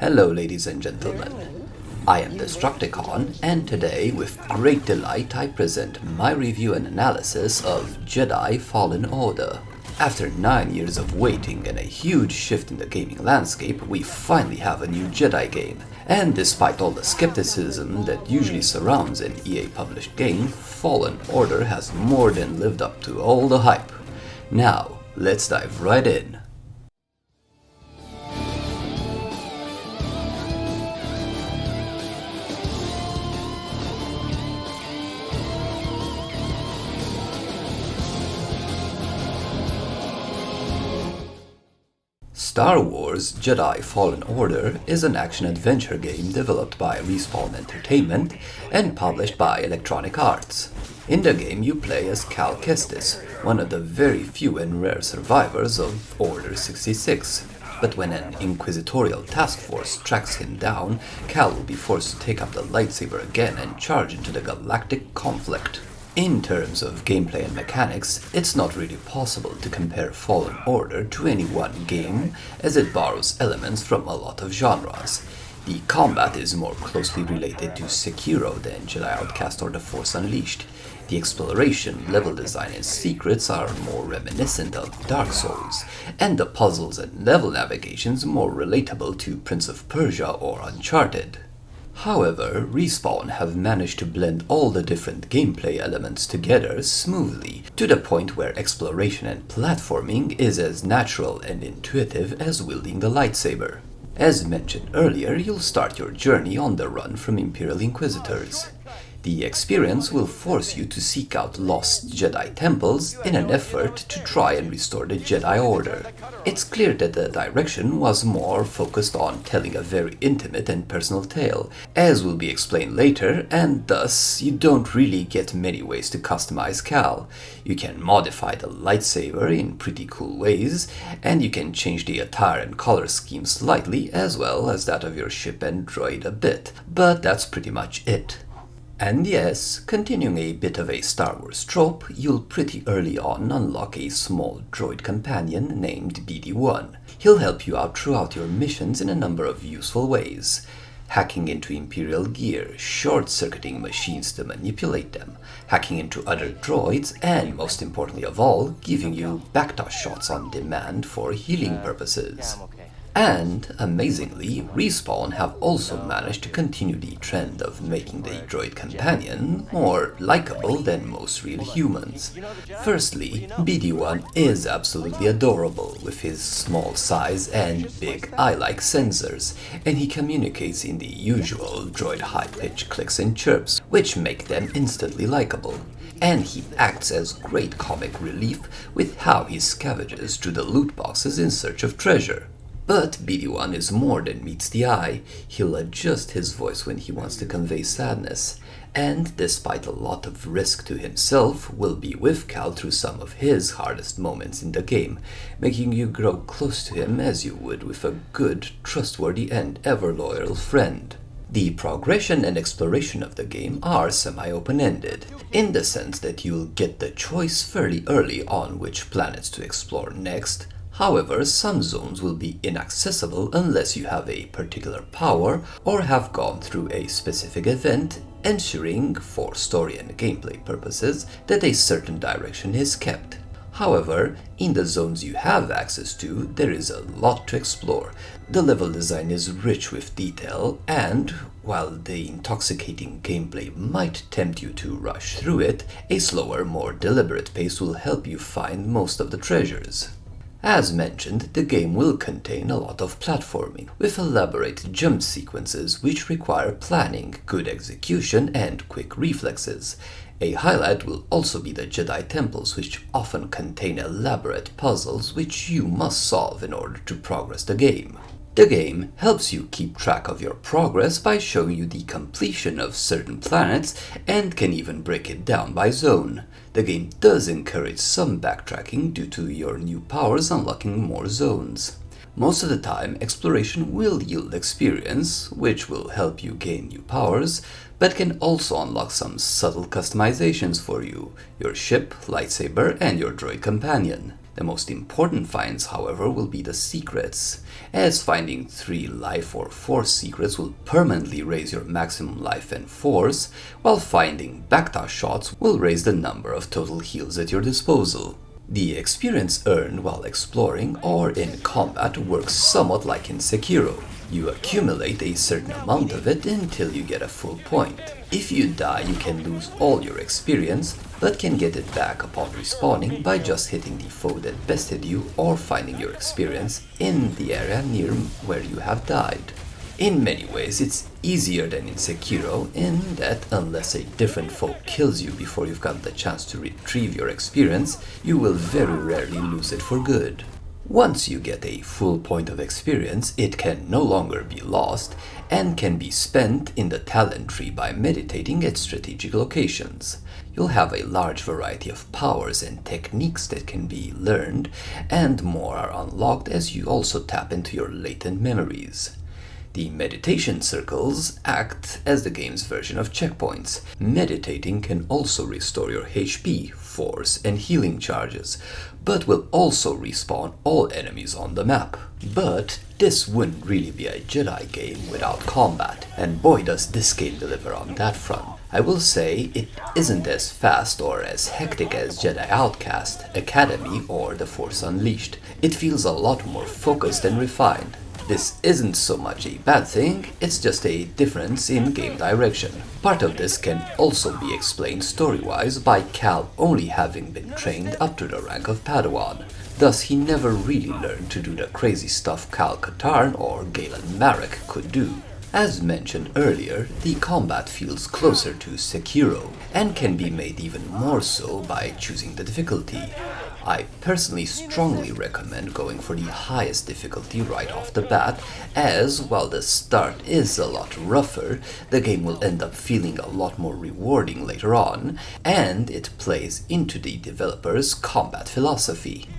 Hello, ladies and gentlemen. I am Destructicon, and today, with great delight, I present my review and analysis of Jedi Fallen Order. After 9 years of waiting and a huge shift in the gaming landscape, we finally have a new Jedi game. And despite all the skepticism that usually surrounds an EA-published game, Fallen Order has more than lived up to all the hype. Now, let's dive right in. Star Wars Jedi Fallen Order is an action-adventure game developed by Respawn Entertainment and published by Electronic Arts. In the game you play as Cal Kestis, one of the very few and rare survivors of Order 66. But when an inquisitorial task force tracks him down, Cal will be forced to take up the lightsaber again and charge into the galactic conflict. In terms of gameplay and mechanics, it's not really possible to compare Fallen Order to any one game, as it borrows elements from a lot of genres. The combat is more closely related to Sekiro than Jedi Outcast or The Force Unleashed. The exploration, level design, and secrets are more reminiscent of Dark Souls, and the puzzles and level navigations more relatable to Prince of Persia or Uncharted. However, Respawn have managed to blend all the different gameplay elements together smoothly, to the point where exploration and platforming is as natural and intuitive as wielding the lightsaber. As mentioned earlier, you'll start your journey on the run from Imperial Inquisitors. The experience will force you to seek out lost Jedi temples in an effort to try and restore the Jedi Order. It's clear that the direction was more focused on telling a very intimate and personal tale, as will be explained later, and thus you don't really get many ways to customize Cal. You can modify the lightsaber in pretty cool ways, and you can change the attire and color scheme slightly, as well as that of your ship and droid a bit, but that's pretty much it. And yes, continuing a bit of a Star Wars trope, you'll pretty early on unlock a small droid companion named BD-1. He'll help you out throughout your missions in a number of useful ways. Hacking into Imperial gear, short-circuiting machines to manipulate them, hacking into other droids, and most importantly of all, giving you backdash shots on demand for healing purposes. And, amazingly, Respawn have also managed to continue the trend of making the droid companion more likable than most real humans. Firstly, BD-1 is absolutely adorable with his small size and big eye-like sensors, and he communicates in the usual droid high-pitched clicks and chirps, which make them instantly likable. And he acts as great comic relief with how he scavenges through the loot boxes in search of treasure. But BD-1 is more than meets the eye. He'll adjust his voice when he wants to convey sadness, and despite a lot of risk to himself, will be with Cal through some of his hardest moments in the game, making you grow close to him as you would with a good, trustworthy, and ever-loyal friend. The progression and exploration of the game are semi-open-ended, in the sense that you'll get the choice fairly early on which planets to explore next. However, some zones will be inaccessible unless you have a particular power or have gone through a specific event, ensuring, for story and gameplay purposes, that a certain direction is kept. However, in the zones you have access to, there is a lot to explore. The level design is rich with detail, and while the intoxicating gameplay might tempt you to rush through it, a slower, more deliberate pace will help you find most of the treasures. As mentioned, the game will contain a lot of platforming, with elaborate jump sequences which require planning, good execution, and quick reflexes. A highlight will also be the Jedi temples, which often contain elaborate puzzles which you must solve in order to progress the game. The game helps you keep track of your progress by showing you the completion of certain planets and can even break it down by zone. The game does encourage some backtracking due to your new powers unlocking more zones. Most of the time, exploration will yield experience, which will help you gain new powers, but can also unlock some subtle customizations for you, your ship, lightsaber, and your droid companion. The most important finds, however, will be the secrets, as finding 3 life or force secrets will permanently raise your maximum life and force, while finding Bacta shots will raise the number of total heals at your disposal. The experience earned while exploring or in combat works somewhat like in Sekiro. You accumulate a certain amount of it until you get a full point. If you die, you can lose all your experience, but can get it back upon respawning by just hitting the foe that bested you or finding your experience in the area near where you have died. In many ways, it's easier than in Sekiro in that unless a different foe kills you before you've got the chance to retrieve your experience, you will very rarely lose it for good. Once you get a full point of experience, it can no longer be lost and can be spent in the talent tree by meditating at strategic locations. You'll have a large variety of powers and techniques that can be learned, and more are unlocked as you also tap into your latent memories. The meditation circles act as the game's version of checkpoints. Meditating can also restore your HP, force, and healing charges, but will also respawn all enemies on the map. But this wouldn't really be a Jedi game without combat, and boy does this game deliver on that front. I will say it isn't as fast or as hectic as Jedi Outcast, Academy, or The Force Unleashed. It feels a lot more focused and refined. This isn't so much a bad thing, it's just a difference in game direction. Part of this can also be explained story-wise by Cal only having been trained up to the rank of Padawan. Thus, he never really learned to do the crazy stuff Cal Katarn or Galen Marek could do. As mentioned earlier, the combat feels closer to Sekiro, and can be made even more so by choosing the difficulty. I personally strongly recommend going for the highest difficulty right off the bat, as while the start is a lot rougher, the game will end up feeling a lot more rewarding later on, and it plays into the developer's combat philosophy.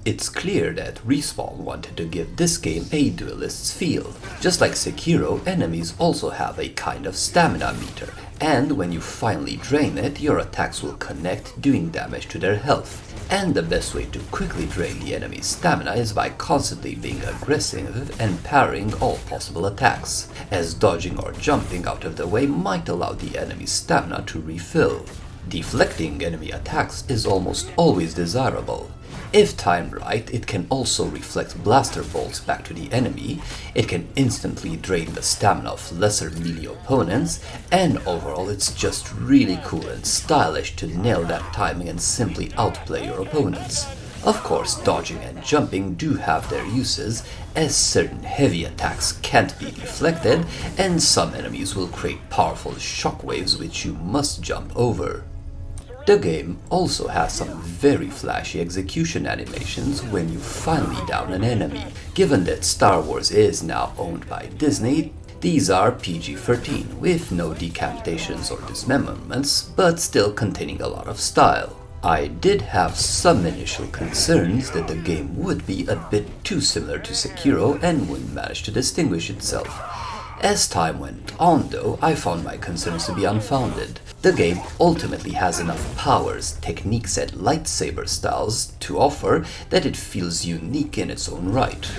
It's clear that Respawn wanted to give this game a duelist's feel. Just like Sekiro, enemies also have a kind of stamina meter, and when you finally drain it, your attacks will connect, doing damage to their health. And the best way to quickly drain the enemy's stamina is by constantly being aggressive and parrying all possible attacks, as dodging or jumping out of the way might allow the enemy's stamina to refill. Deflecting enemy attacks is almost always desirable. If timed right, it can also reflect blaster bolts back to the enemy, it can instantly drain the stamina of lesser melee opponents, and overall it's just really cool and stylish to nail that timing and simply outplay your opponents. Of course, dodging and jumping do have their uses, as certain heavy attacks can't be deflected, and some enemies will create powerful shockwaves which you must jump over. The game also has some very flashy execution animations when you finally down an enemy. Given that Star Wars is now owned by Disney, these are PG-13 with no decapitations or dismemberments, but still containing a lot of style. I did have some initial concerns that the game would be a bit too similar to Sekiro and wouldn't manage to distinguish itself. As time went on though, I found my concerns to be unfounded. The game ultimately has enough powers, techniques and lightsaber styles to offer that it feels unique in its own right.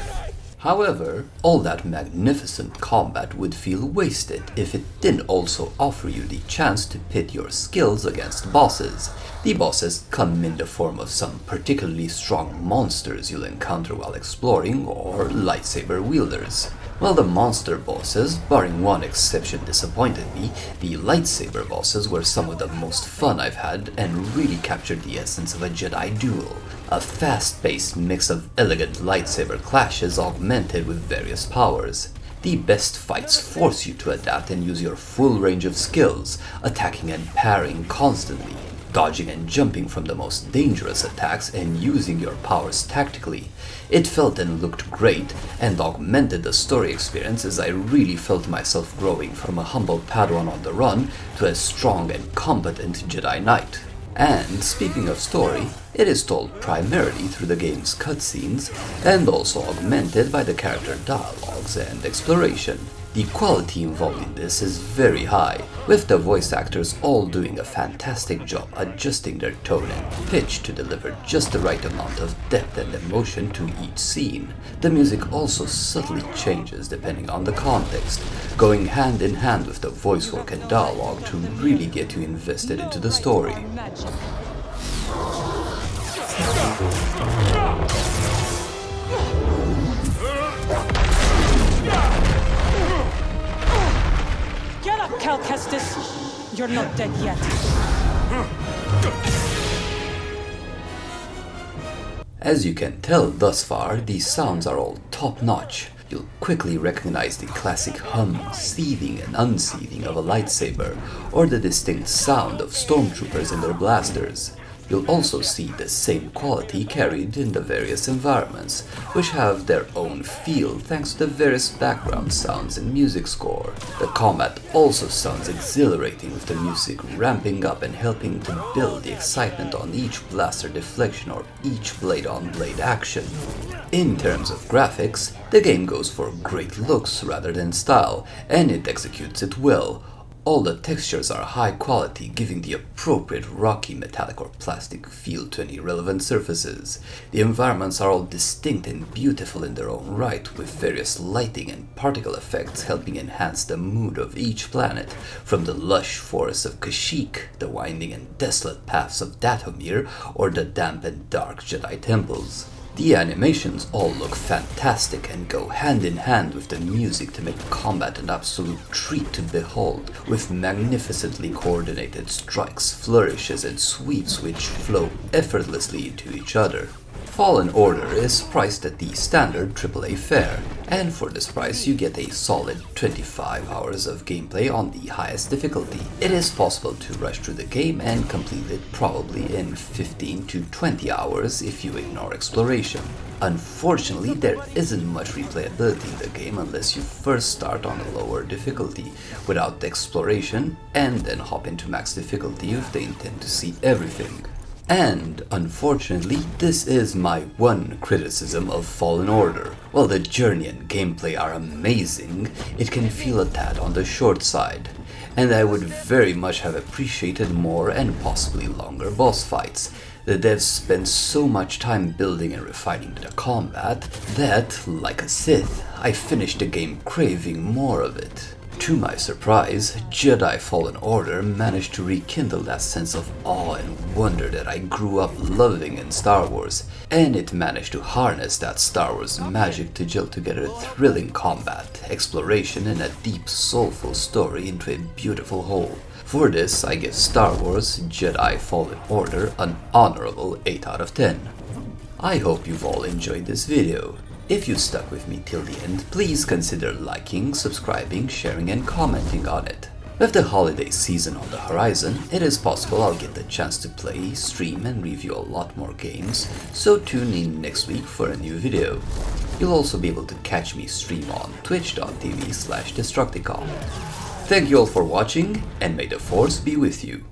However, all that magnificent combat would feel wasted if it didn't also offer you the chance to pit your skills against bosses. The bosses come in the form of some particularly strong monsters you'll encounter while exploring, or lightsaber wielders. While the monster bosses, barring one exception, disappointed me, the lightsaber bosses were some of the most fun I've had and really captured the essence of a Jedi duel. A fast-paced mix of elegant lightsaber clashes augmented with various powers. The best fights force you to adapt and use your full range of skills, attacking and parrying constantly, dodging and jumping from the most dangerous attacks, and using your powers tactically. It felt and looked great, and augmented the story experience as I really felt myself growing from a humble Padawan on the run to a strong and competent Jedi Knight. And speaking of story, It is told primarily through the game's cutscenes and also augmented by the character dialogues and exploration. The quality involved in this is very high, with the voice actors all doing a fantastic job adjusting their tone and pitch to deliver just the right amount of depth and emotion to each scene. The music also subtly changes depending on the context, going hand in hand with the voice work and dialogue to really get you invested into the story. Get up, Cal Kestis! You're not dead yet. As you can tell thus far, these sounds are all top-notch. You'll quickly recognize the classic hum, seething and unseething of a lightsaber, or the distinct sound of stormtroopers and their blasters. You'll also see the same quality carried in the various environments, which have their own feel thanks to the various background sounds and music score. The combat also sounds exhilarating, with the music ramping up and helping to build the excitement on each blaster deflection or each blade-on-blade action. In terms of graphics, the game goes for great looks rather than style, and it executes it well. All the textures are high quality, giving the appropriate rocky, metallic or plastic feel to any relevant surfaces. The environments are all distinct and beautiful in their own right, with various lighting and particle effects helping enhance the mood of each planet, from the lush forests of Kashyyyk, the winding and desolate paths of Dathomir, or the damp and dark Jedi temples. The animations all look fantastic and go hand in hand with the music to make combat an absolute treat to behold, with magnificently coordinated strikes, flourishes and sweeps which flow effortlessly into each other. Fallen Order is priced at the standard AAA fare, and for this price you get a solid 25 hours of gameplay on the highest difficulty. It is possible to rush through the game and complete it probably in 15 to 20 hours if you ignore exploration. Unfortunately, there isn't much replayability in the game unless you first start on a lower difficulty, without exploration, and then hop into max difficulty if they intend to see everything. And, unfortunately, this is my one criticism of Fallen Order. While the journey and gameplay are amazing, it can feel a tad on the short side. And I would very much have appreciated more and possibly longer boss fights. The devs spent so much time building and refining the combat that, like a Sith, I finished the game craving more of it. To my surprise, Jedi Fallen Order managed to rekindle that sense of awe and wonder that I grew up loving in Star Wars, and it managed to harness that Star Wars magic to gel together thrilling combat, exploration, and a deep, soulful story into a beautiful whole. For this, I give Star Wars Jedi Fallen Order an honorable 8 out of 10. I hope you've all enjoyed this video. If you stuck with me till the end, please consider liking, subscribing, sharing and commenting on it. With the holiday season on the horizon, it is possible I'll get the chance to play, stream and review a lot more games, so tune in next week for a new video. You'll also be able to catch me stream on twitch.tv/Destructicon. Thank you all for watching, and may the Force be with you.